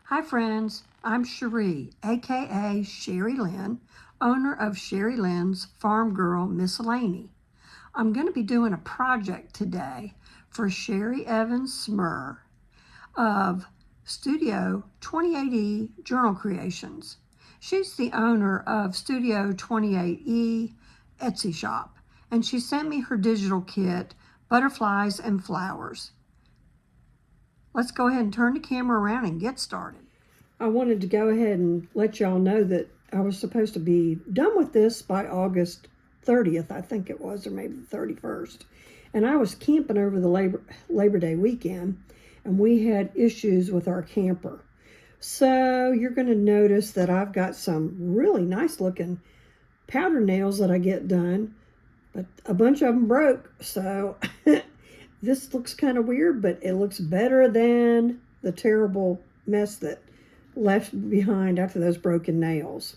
Hi friends, I'm Cherie, aka Sherry Lynn, owner of Sherry Lynn's Farm Girl Miscellany. I'm going to be doing a project today for Sherry Evans Smurr of Studio28E Journal Creations. She's the owner of Studio28E Etsy shop, and she sent me her digital kit, Butterflies and Flowers. Let's go ahead and turn the camera around and get started. I wanted to go ahead and let y'all know that I was supposed to be done with this by August 30th, I think it was, or maybe the 31st. And I was camping over the Labor Day weekend, and we had issues with our camper. So you're going to notice that I've got some really nice looking powder nails that I get done, but a bunch of them broke. So this looks kind of weird, but it looks better than the terrible mess that left behind after those broken nails.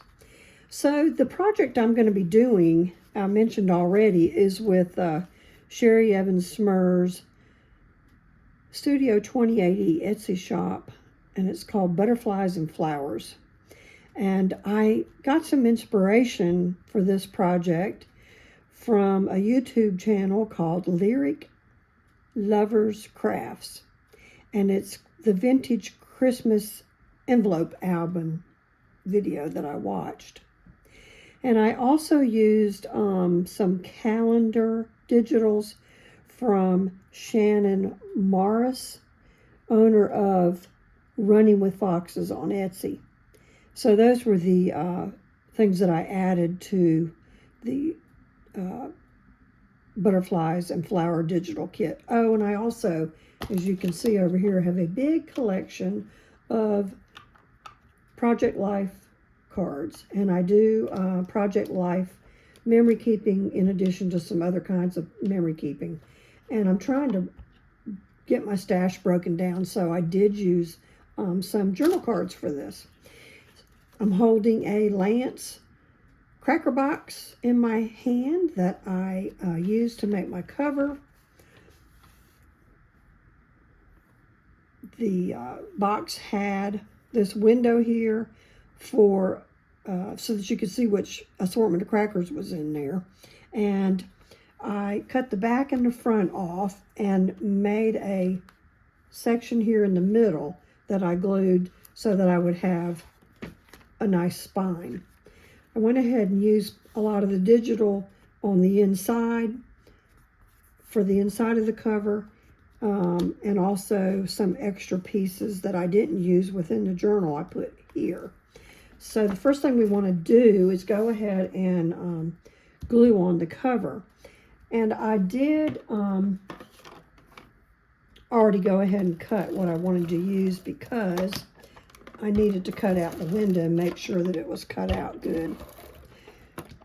So the project I'm going to be doing, I mentioned already, is with Sherry Evans Smurr's Studio28E Etsy shop, and it's called Butterflies and Flowers. And I got some inspiration for this project from a YouTube channel called Lyric Lovers Crafts, and it's the vintage Christmas envelope album video that I watched. And I also used some calendar digitals from Shannon Morris, owner of Running with Foxes on Etsy. So those were the things that I added to the Butterflies and Flower digital kit. Oh, and I also, as you can see over here, have a big collection of Project Life cards, and I do Project Life memory keeping in addition to some other kinds of memory keeping. And I'm trying to get my stash broken down, so I did use some journal cards for this. I'm holding a Lance cracker box in my hand that I used to make my cover. The box had this window here for so that you could see which assortment of crackers was in there. And I cut the back and the front off and made a section here in the middle that I glued so that I would have a nice spine. I went ahead and used a lot of the digital on the inside for the inside of the cover, and also some extra pieces that I didn't use within the journal I put here. So the first thing we want to do is go ahead and glue on the cover. And I did already go ahead and cut what I wanted to use because I needed to cut out the window and make sure that it was cut out good.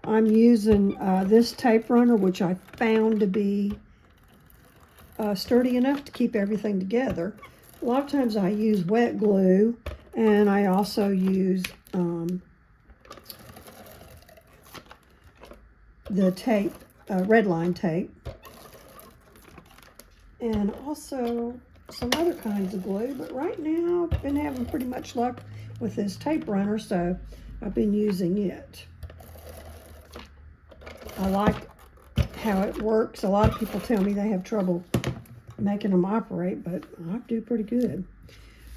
I'm using this tape runner, which I found to be sturdy enough to keep everything together. A lot of times I use wet glue, and I also use the tape, red line tape, and also some other kinds of glue. But right now I've been having pretty much luck with this tape runner, so I've been using it. I like how it works. A lot of people tell me they have trouble making them operate, but I do pretty good.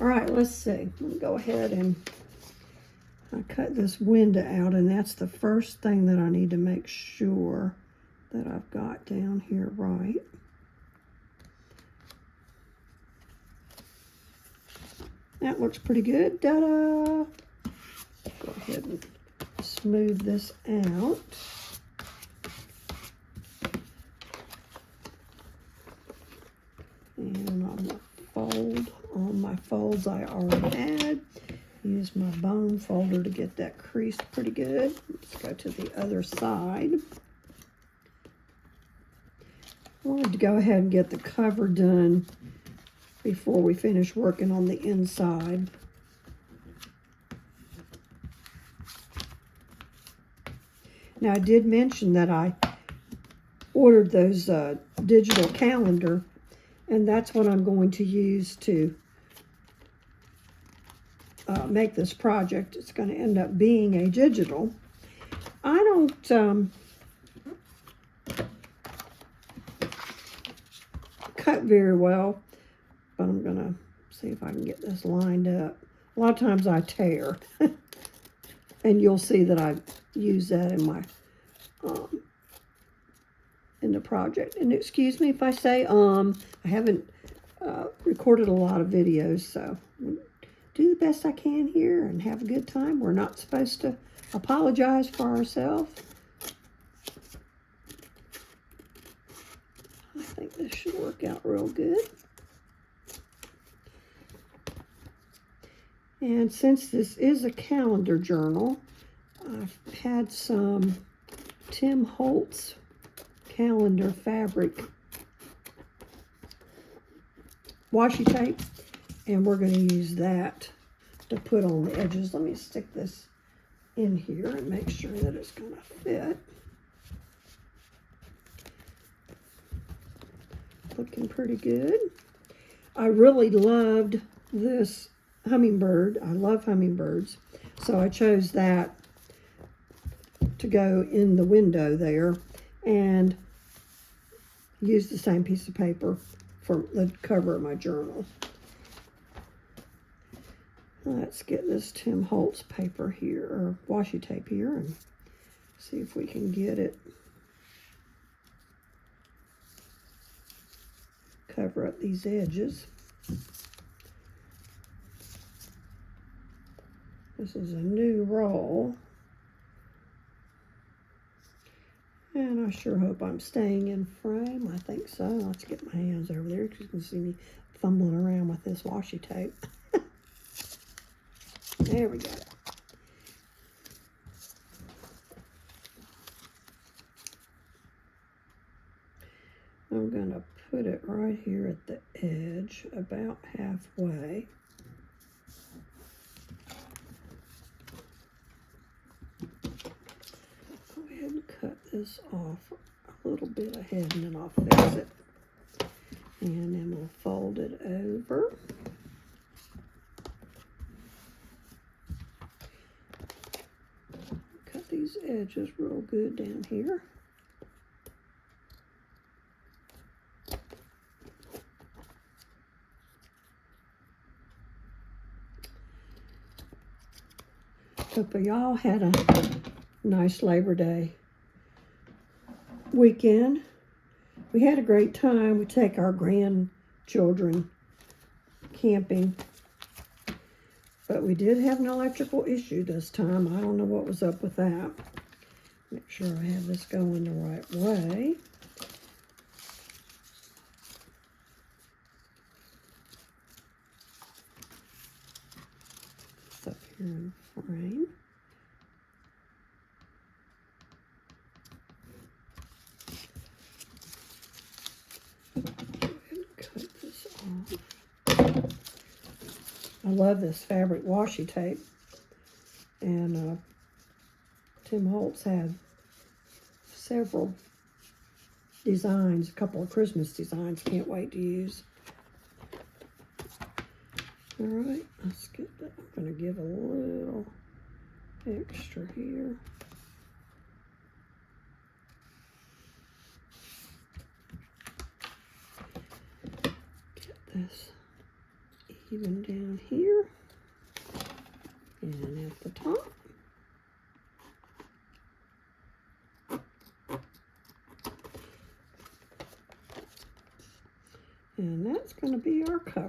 All right, let's see. Let me go ahead and I cut this window out, and that's the first thing that I need to make sure that I've got down here right. That looks pretty good. Ta-da! Go ahead and smooth this out. And I'm going to fold on my folds I already had. Use my bone folder to get that creased pretty good. Let's go to the other side. I wanted to go ahead and get the cover done before we finish working on the inside. Now, I did mention that I ordered those digital calendar, and that's what I'm going to use to make this project. It's going to end up being a digital. I don't cut very well, but I'm going to see if I can get this lined up. A lot of times I tear, and you'll see that I use that in my in the project. And excuse me if I say I haven't recorded a lot of videos, so do the best I can here and have a good time. We're not supposed to apologize for ourselves. I think this should work out real good. And since this is a calendar journal, I've had some Tim Holtz calendar fabric washi tape, and we're going to use that to put on the edges. Let me stick this in here and make sure that it's going to fit. Looking pretty good. I really loved this hummingbird. I love hummingbirds, so I chose that to go in the window there, and use the same piece of paper for the cover of my journal. Let's get this Tim Holtz paper here, or washi tape here, and see if we can get it. Cover up these edges. This is a new roll. And I sure hope I'm staying in frame. I think so. Let's get my hands over there because you can see me fumbling around with this washi tape. There we go. I'm going to put it right here at the edge, about halfway. Go ahead and cut this off a little bit ahead, and then I'll fix it. And then we'll fold it over. Cut these edges real good down here. Hope y'all had a nice Labor Day weekend. We had a great time. We take our grandchildren camping, but we did have an electrical issue this time. I don't know what was up with that. Make sure I have this going the right way. It's up here in frame. I love this fabric washi tape, and Tim Holtz had several designs, a couple of Christmas designs. Can't wait to use. All right, let's get that. I'm going to give a little extra here. Get this even down here and at the top. And that's going to be our cover.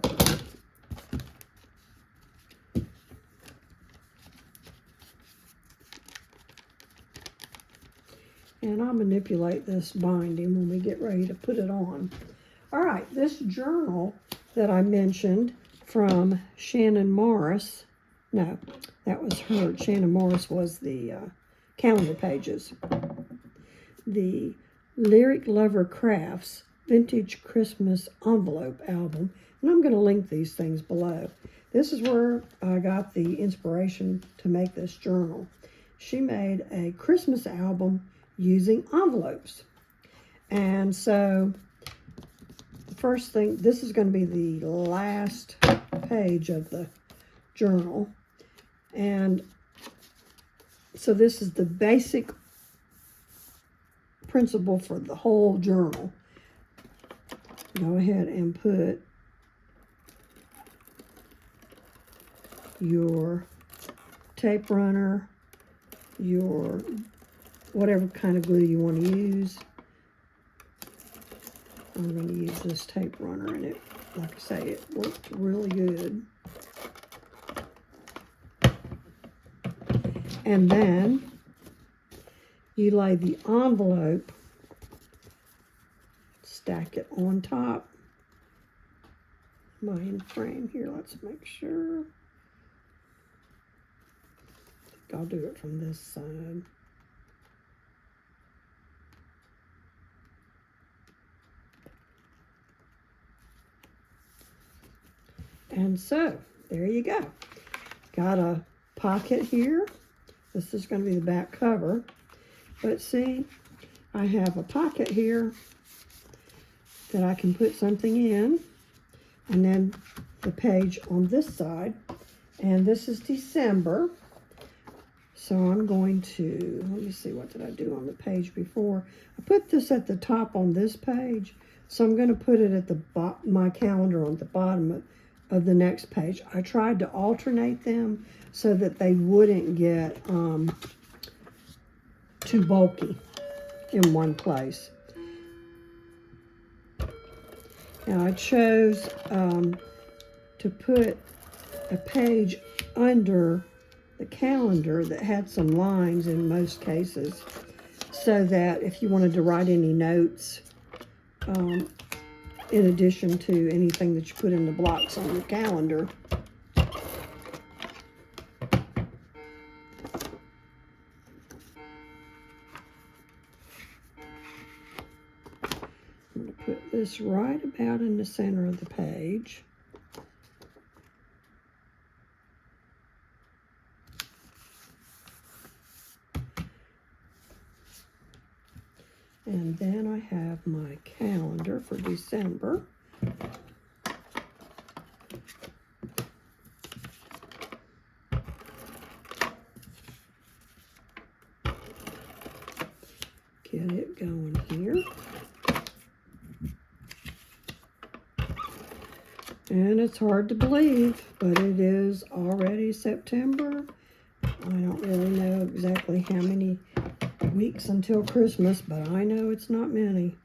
And I'll manipulate this binding when we get ready to put it on. All right, this journal that I mentioned from Shannon Morris. No, that was her. Shannon Morris was the calendar pages. The Lyric Lover Crafts Vintage Christmas Envelope Album. And I'm going to link these things below. This is where I got the inspiration to make this journal. She made a Christmas album using envelopes. And so the first thing, this is going to be the last page of the journal. And so this is the basic principle for the whole journal. Go ahead and put your tape runner, your whatever kind of glue you want to use. I'm going to use this tape runner, and it, like I say, it worked really good. And then you lay the envelope, stack it on top. Am I in frame here? Let's make sure. I'll do it from this side. And so, there you go. Got a pocket here. This is going to be the back cover. But see, I have a pocket here that I can put something in. And then the page on this side. And this is December. So I'm going to, let me see, what did I do on the page before? I put this at the top on this page. So I'm going to put it at the my calendar on the bottom of the next page. I tried to alternate them so that they wouldn't get too bulky in one place. Now I chose to put a page under the calendar that had some lines in most cases, so that if you wanted to write any notes in addition to anything that you put in the blocks on your calendar. I'm going to put this right about in the center of the page. And then I have my calendar for December. Get it going here. And it's hard to believe, but it is already September. I don't really know exactly how many weeks until Christmas, but I know it's not many.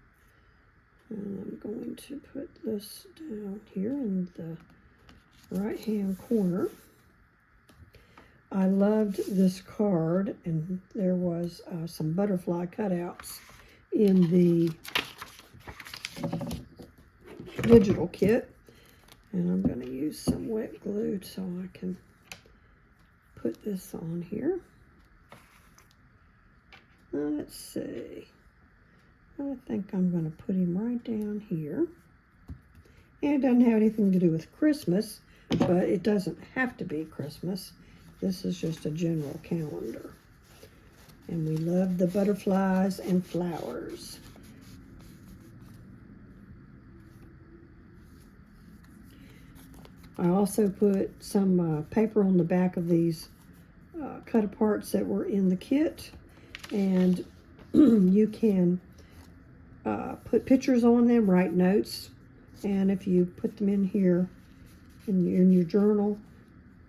And I'm going to put this down here in the right-hand corner. I loved this card, and there was some butterfly cutouts in the digital kit. And I'm going to use some wet glue so I can put this on here. Let's see. I think I'm going to put him right down here. And it doesn't have anything to do with Christmas, but it doesn't have to be Christmas. This is just a general calendar. And we love the butterflies and flowers. I also put some paper on the back of these cut aparts that were in the kit. And you can put pictures on them, write notes, and if you put them in here in your journal,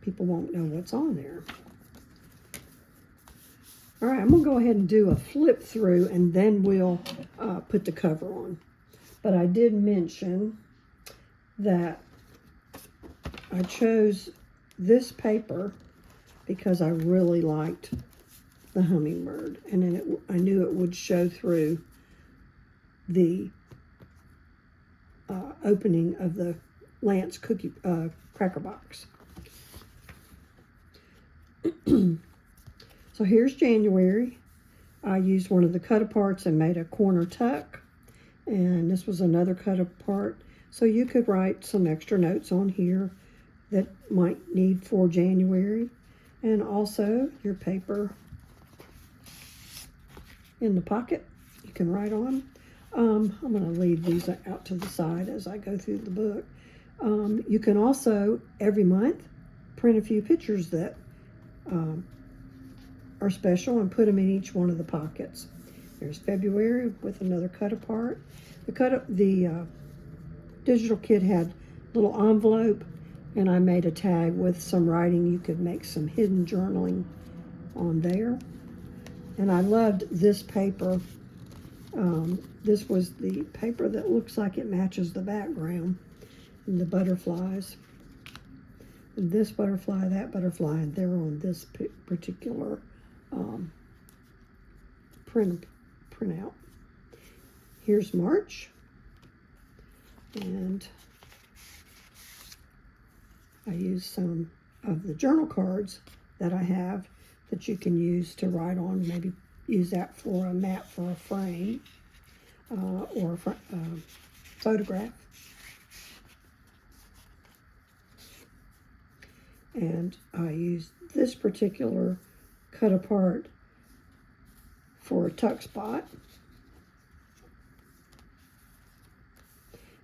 people won't know what's on there. All right, I'm going to go ahead and do a flip through, and then we'll put the cover on. But I did mention that I chose this paper because I really liked the hummingbird, and then I knew it would show through the opening of the Lance cookie cracker box. So here's January. I used one of the cut aparts and made a corner tuck, and this was another cut apart, so you could write some extra notes on here that might need for January, and also your paper in the pocket you can write on. I'm going to leave these out to the side as I go through the book. You can also, every month, print a few pictures that are special and put them in each one of the pockets. There's February with another cut apart. The digital kit had a little envelope, and I made a tag with some writing. You could make some hidden journaling on there. And I loved this paper. This was the paper that looks like it matches the background and the butterflies. And this butterfly, that butterfly, and they're on this particular printout. Here's March, and I used some of the journal cards that I have that you can use to write on. Maybe use that for a mat for a frame or a photograph. And I used this particular cut apart for a tuck spot.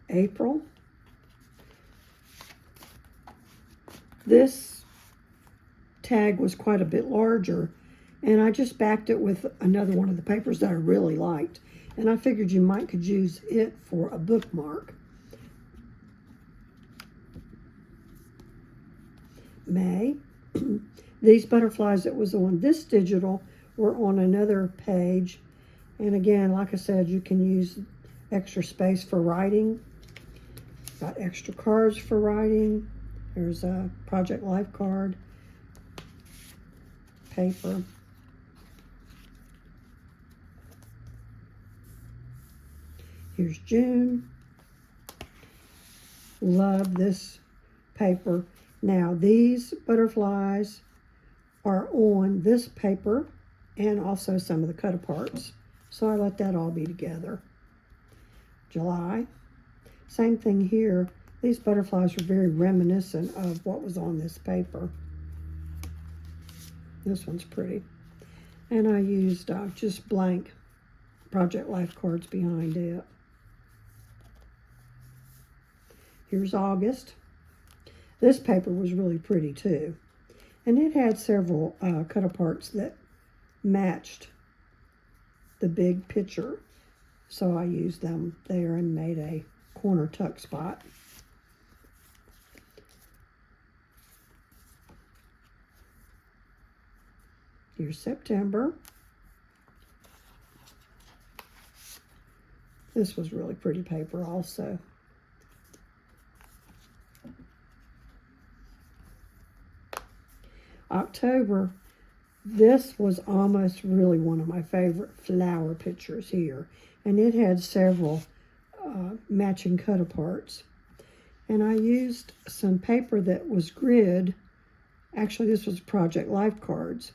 April. This tag was quite a bit larger, and I just backed it with another one of the papers that I really liked. And I figured you could use it for a bookmark. May. These butterflies that was on this digital were on another page. And again, like I said, you can use extra space for writing. Got extra cards for writing. There's a Project Life card, paper. Here's June. Love this paper. Now, these butterflies are on this paper and also some of the cut aparts. So I let that all be together. July. Same thing here. These butterflies are very reminiscent of what was on this paper. This one's pretty. And I used just blank Project Life cards behind it. Here's August. This paper was really pretty too. And it had several cut aparts that matched the big picture. So I used them there and made a corner tuck spot. Here's September. This was really pretty paper also. October, this was almost really one of my favorite flower pictures here. And it had several matching cut aparts. And I used some paper that was grid. Actually, this was Project Life cards.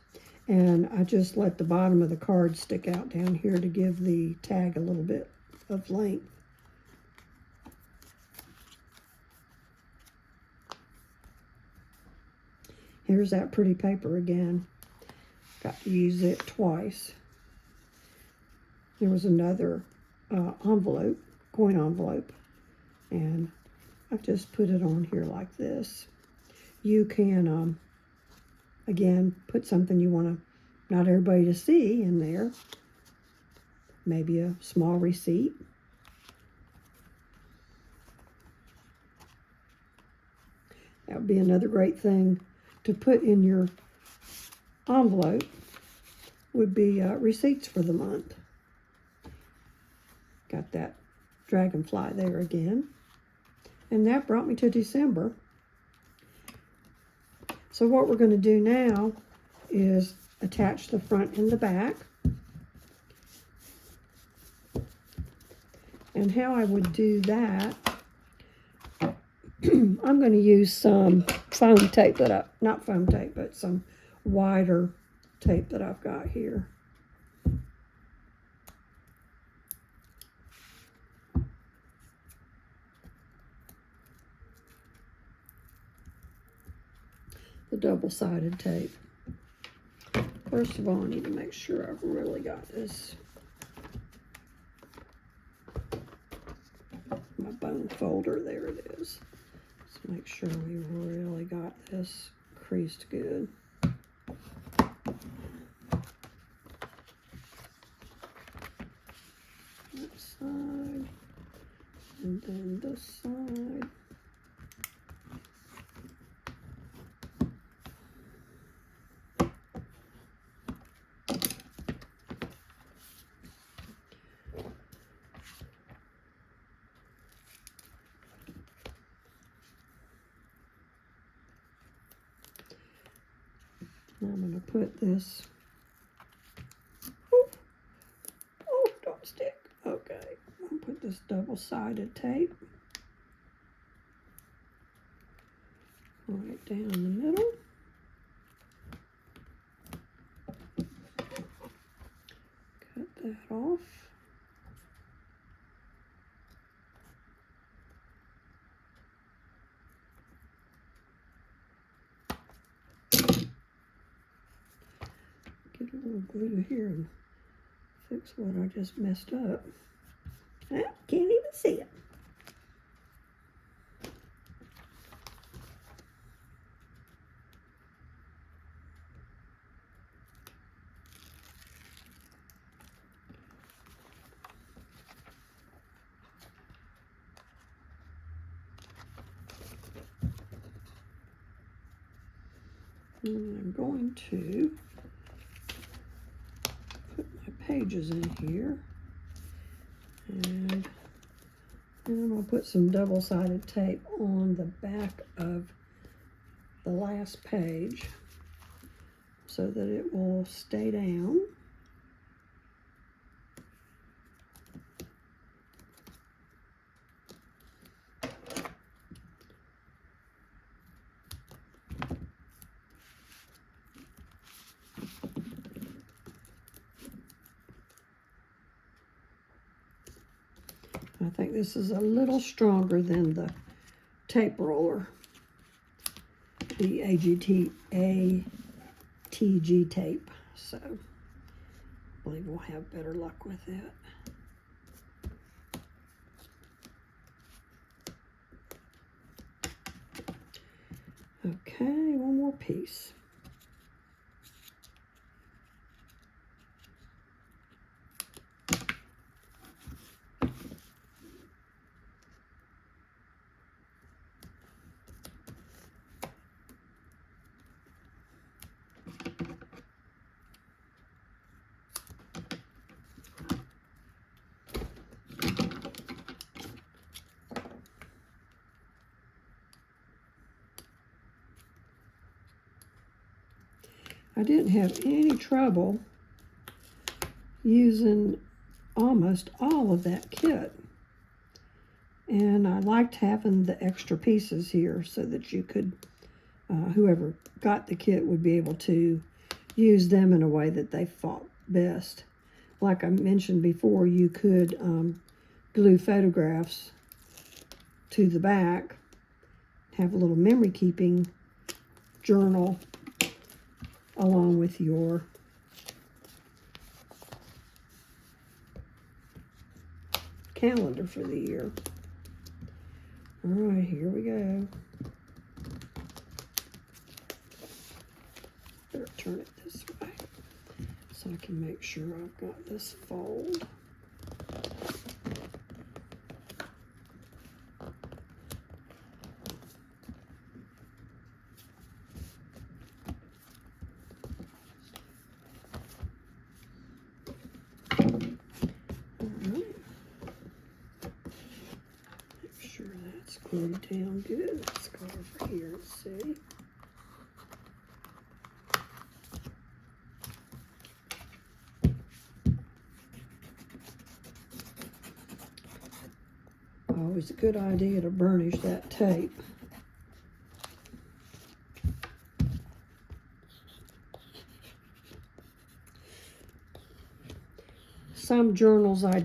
And I just let the bottom of the card stick out down here to give the tag a little bit of length. Here's that pretty paper again. Got to use it twice. There was another envelope, coin envelope, and I just put it on here like this. You can, again, put something you want not everybody to see in there. Maybe a small receipt. That would be another great thing to put in your envelope, would be receipts for the month. Got that dragonfly there again. And that brought me to December. So what we're going to do now is attach the front and the back. And how I would do that, I'm going to use some foam tape not foam tape, but some wider tape that I've got here. The double-sided tape. First of all, I need to make sure I've really got this. My bone folder, there it is. Let's make sure we really got this creased good. side, and then this side. I'm going to put this, oh, don't stick, okay. I'm going to put this double-sided tape right down the middle. Cut that off. Get a little glue here and fix what I just messed up. I can't even see it. And I'm going to put my pages in here, and then I'm going to put some double-sided tape on the back of the last page so that it will stay down. I think this is a little stronger than the tape roller, the ATG tape, so I believe we'll have better luck with it. Okay, one more piece. I didn't have any trouble using almost all of that kit. And I liked having the extra pieces here so that you could, whoever got the kit would be able to use them in a way that they thought best. Like I mentioned before, you could glue photographs to the back, have a little memory keeping journal along with your calendar for the year. All right, here we go. Better turn it this way so I can make sure I've got this fold. Glued down good. Let's go over here and see. Always a good idea to burnish that tape. Some journals I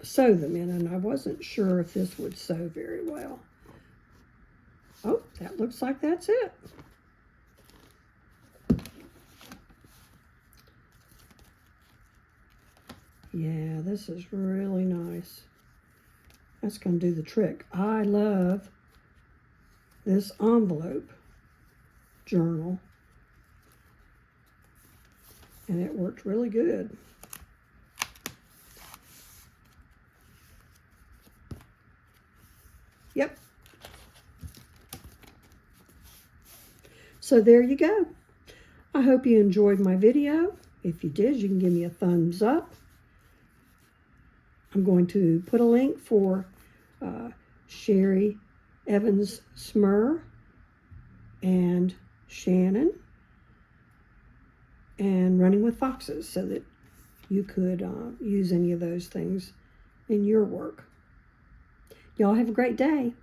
sew them in, and I wasn't sure if this would sew very well. Oh, that looks like that's it. Yeah, this is really nice. That's going to do the trick. I love this envelope journal, and it worked really good. Yep. So there you go. I hope you enjoyed my video. If you did, you can give me a thumbs up. I'm going to put a link for Sherry Evans Smurr and Shannon and Running with Foxes so that you could use any of those things in your work. Y'all have a great day.